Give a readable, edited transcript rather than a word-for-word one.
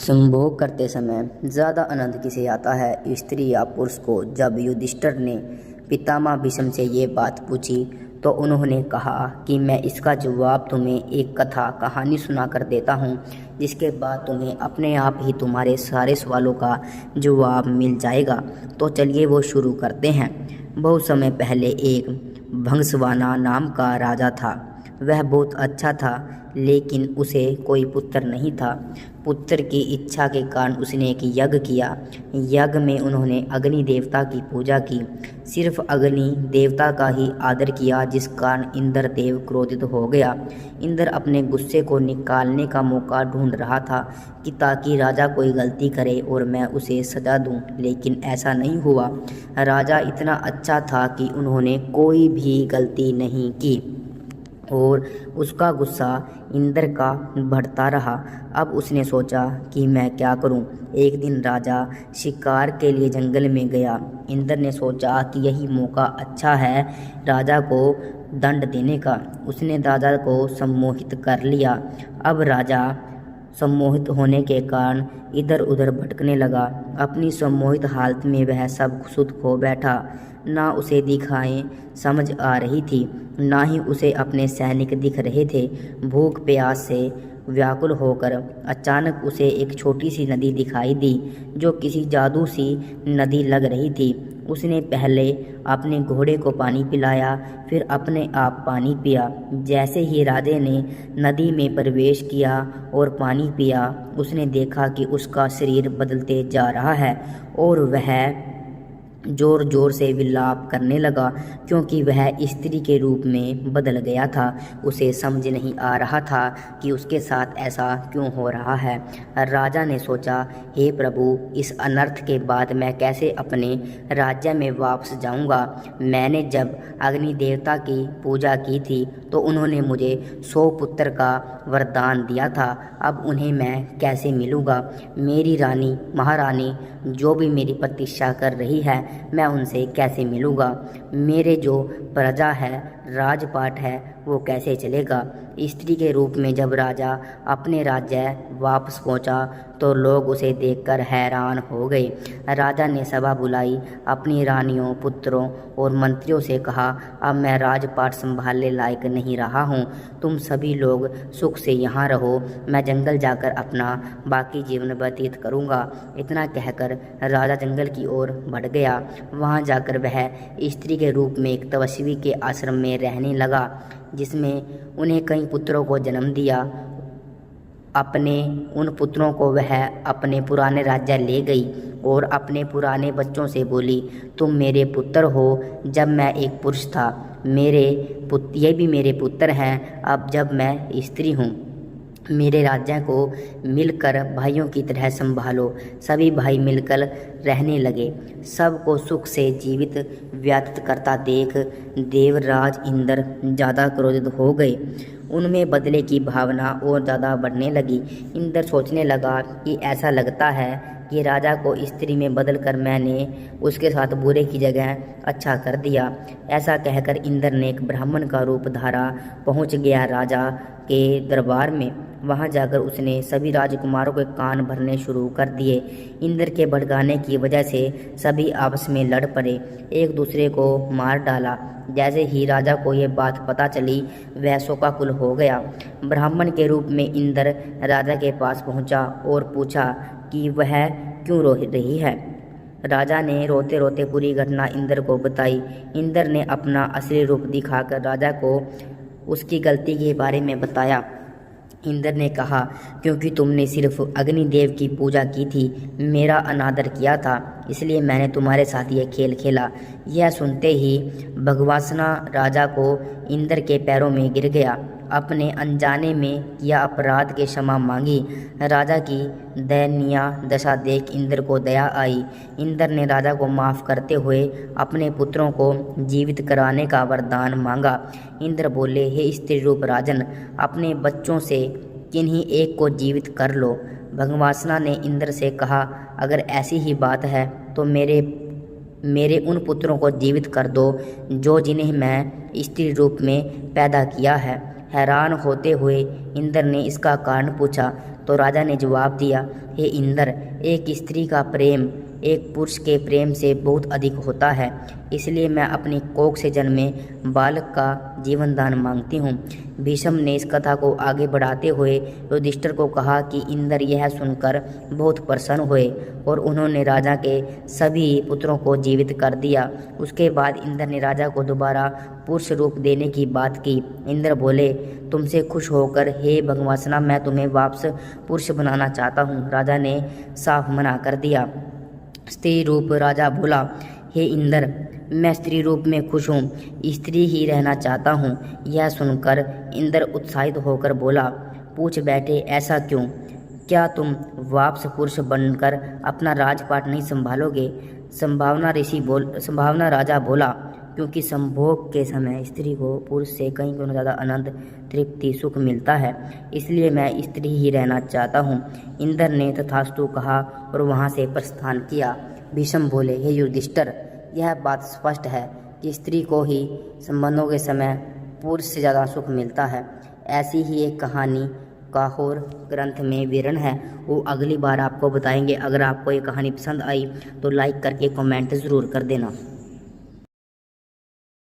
संभोग करते समय ज़्यादा आनंद किसे आता है, स्त्री या पुरुष को? जब युधिष्ठिर ने पितामह भीष्म से ये बात पूछी तो उन्होंने कहा कि मैं इसका जवाब तुम्हें एक कथा कहानी सुना कर देता हूँ, जिसके बाद तुम्हें अपने आप ही तुम्हारे सारे सवालों का जवाब मिल जाएगा। तो चलिए वो शुरू करते हैं। बहुत समय पहले एक भंगसवाना नाम का राजा था। वह बहुत अच्छा था, लेकिन उसे कोई पुत्र नहीं था। पुत्र की इच्छा के कारण उसने एक यज्ञ किया। यज्ञ में उन्होंने अग्नि देवता की पूजा की। सिर्फ अग्नि देवता का ही आदर किया, जिस कारण इंद्र देव क्रोधित हो गया। इंद्र अपने गुस्से को निकालने का मौका ढूंढ रहा था कि ताकि राजा कोई गलती करे और मैं उसे सजा दूं, लेकिन ऐसा नहीं हुआ। राजा इतना अच्छा था कि उन्होंने कोई भी गलती नहीं की और उसका गुस्सा इंद्र का बढ़ता रहा। अब उसने सोचा कि मैं क्या करूं। एक दिन राजा शिकार के लिए जंगल में गया। इंद्र ने सोचा कि यही मौका अच्छा है राजा को दंड देने का। उसने राजा को सम्मोहित कर लिया। अब राजा सम्मोहित होने के कारण इधर उधर भटकने लगा। अपनी सम्मोहित हालत में वह सब सुध खो बैठा। ना उसे दिखाएं समझ आ रही थी, ना ही उसे अपने सैनिक दिख रहे थे। भूख प्यास से व्याकुल होकर अचानक उसे एक छोटी सी नदी दिखाई दी, जो किसी जादू सी नदी लग रही थी। उसने पहले अपने घोड़े को पानी पिलाया, फिर अपने आप पानी पिया। जैसे ही राजे ने नदी में प्रवेश किया और पानी पिया, उसने देखा कि उसका शरीर बदलते जा रहा है और वह जोर जोर से विलाप करने लगा, क्योंकि वह स्त्री के रूप में बदल गया था। उसे समझ नहीं आ रहा था कि उसके साथ ऐसा क्यों हो रहा है। राजा ने सोचा, हे प्रभु, इस अनर्थ के बाद मैं कैसे अपने राज्य में वापस जाऊंगा। मैंने जब अग्नि देवता की पूजा की थी तो उन्होंने मुझे 100 पुत्र का वरदान दिया था। अब उन्हें मैं कैसे मिलूंगा? मेरी रानी महारानी जो भी मेरी प्रतीक्षा कर रही है, मैं उनसे कैसे मिलूंगा? मेरे जो प्रजा है, राजपाट है, वो कैसे चलेगा? स्त्री के रूप में जब राजा अपने राज्य वापस पहुंचा तो लोग उसे देखकर हैरान हो गए। राजा ने सभा बुलाई, अपनी रानियों, पुत्रों और मंत्रियों से कहा, अब मैं राजपाट संभालने लायक नहीं रहा हूँ। तुम सभी लोग सुख से यहाँ रहो, मैं जंगल जाकर अपना बाकी जीवन व्यतीत करूँगा। इतना कहकर राजा जंगल की ओर बढ़ गया। वहाँ जाकर वह स्त्री के रूप में एक तपस्वी के आश्रम में रहने लगा, जिसमें उन्हें कई पुत्रों को जन्म दिया। अपने उन पुत्रों को वह अपने पुराने राज्य ले गई और अपने पुराने बच्चों से बोली, तुम मेरे पुत्र हो जब मैं एक पुरुष था, ये भी मेरे पुत्र हैं अब जब मैं स्त्री हूँ। मेरे राज्य को मिलकर भाइयों की तरह संभालो। सभी भाई मिलकर रहने लगे। सबको सुख से जीवित व्यतीत करता देख देवराज इंद्र ज़्यादा क्रोधित हो गए। उनमें बदले की भावना और ज़्यादा बढ़ने लगी। इंद्र सोचने लगा कि ऐसा लगता है कि राजा को स्त्री में बदलकर मैंने उसके साथ बुरे की जगह अच्छा कर दिया। ऐसा कहकर इंद्र ने एक ब्राह्मण का रूप धारा पहुंच गया राजा के दरबार में। वहां जाकर उसने सभी राजकुमारों के कान भरने शुरू कर दिए। इंद्र के भड़काने की वजह से सभी आपस में लड़ पड़े, एक दूसरे को मार डाला। जैसे ही राजा को ये बात पता चली, वह शोकाकुल हो गया। ब्राह्मण के रूप में इंद्र राजा के पास पहुंचा और पूछा कि वह क्यों रो रही है। राजा ने रोते रोते पूरी घटना इंद्र को बताई। इंद्र ने अपना असली रूप दिखाकर राजा को उसकी गलती के बारे में बताया। इंद्र ने कहा, क्योंकि तुमने सिर्फ अग्निदेव की पूजा की थी, मेरा अनादर किया था, इसलिए मैंने तुम्हारे साथ यह खेल खेला। यह सुनते ही भगवासना राजा को इंद्र के पैरों में गिर गया। अपने अनजाने में किया अपराध के क्षमा मांगी। राजा की दयनीय दशा देख इंद्र को दया आई। इंद्र ने राजा को माफ़ करते हुए अपने पुत्रों को जीवित कराने का वरदान मांगा। इंद्र बोले, हे स्त्री रूप राजन, अपने बच्चों से किन्हीं एक को जीवित कर लो। भगवासना ने इंद्र से कहा, अगर ऐसी ही बात है तो मेरे उन पुत्रों को जीवित कर दो जिन्हें मैं स्त्री रूप में पैदा किया है। हैरान होते हुए इंद्र ने इसका कारण पूछा, तो राजा ने जवाब दिया, हे इंद्र, एक स्त्री का प्रेम एक पुरुष के प्रेम से बहुत अधिक होता है, इसलिए मैं अपनी कोख से जन्मे बालक का जीवन दान मांगती हूँ। भीष्म ने इस कथा को आगे बढ़ाते हुए युधिष्ठिर को कहा कि इंद्र यह सुनकर बहुत प्रसन्न हुए और उन्होंने राजा के सभी पुत्रों को जीवित कर दिया। उसके बाद इंद्र ने राजा को दोबारा पुरुष रूप देने की बात की। इंद्र बोले, तुमसे खुश होकर हे भगवासना, मैं तुम्हें वापस पुरुष बनाना चाहता हूँ। राजा ने साफ मना कर दिया। स्त्री रूप राजा बोला, हे इंद्र, मैं स्त्री रूप में खुश हूँ, स्त्री ही रहना चाहता हूँ। यह सुनकर इंद्र उत्साहित होकर बोला, पूछ बैठे, ऐसा क्यों? क्या तुम वापस पुरुष बनकर अपना राजपाट नहीं संभालोगे? संभावना राजा बोला, क्योंकि संभोग के समय स्त्री को पुरुष से कहीं गुना ज़्यादा आनंद, तृप्ति, सुख मिलता है, इसलिए मैं स्त्री ही रहना चाहता हूँ। इंद्र ने तथास्तु कहा और वहाँ से प्रस्थान किया। भीष्म बोले, हे युधिष्ठिर, यह बात स्पष्ट है कि स्त्री को ही संबंधों के समय पुरुष से ज़्यादा सुख मिलता है। ऐसी ही एक कहानी काहोर ग्रंथ में विवरण है, वो अगली बार आपको बताएंगे। अगर आपको ये कहानी पसंद आई तो लाइक करके कमेंट ज़रूर कर देना।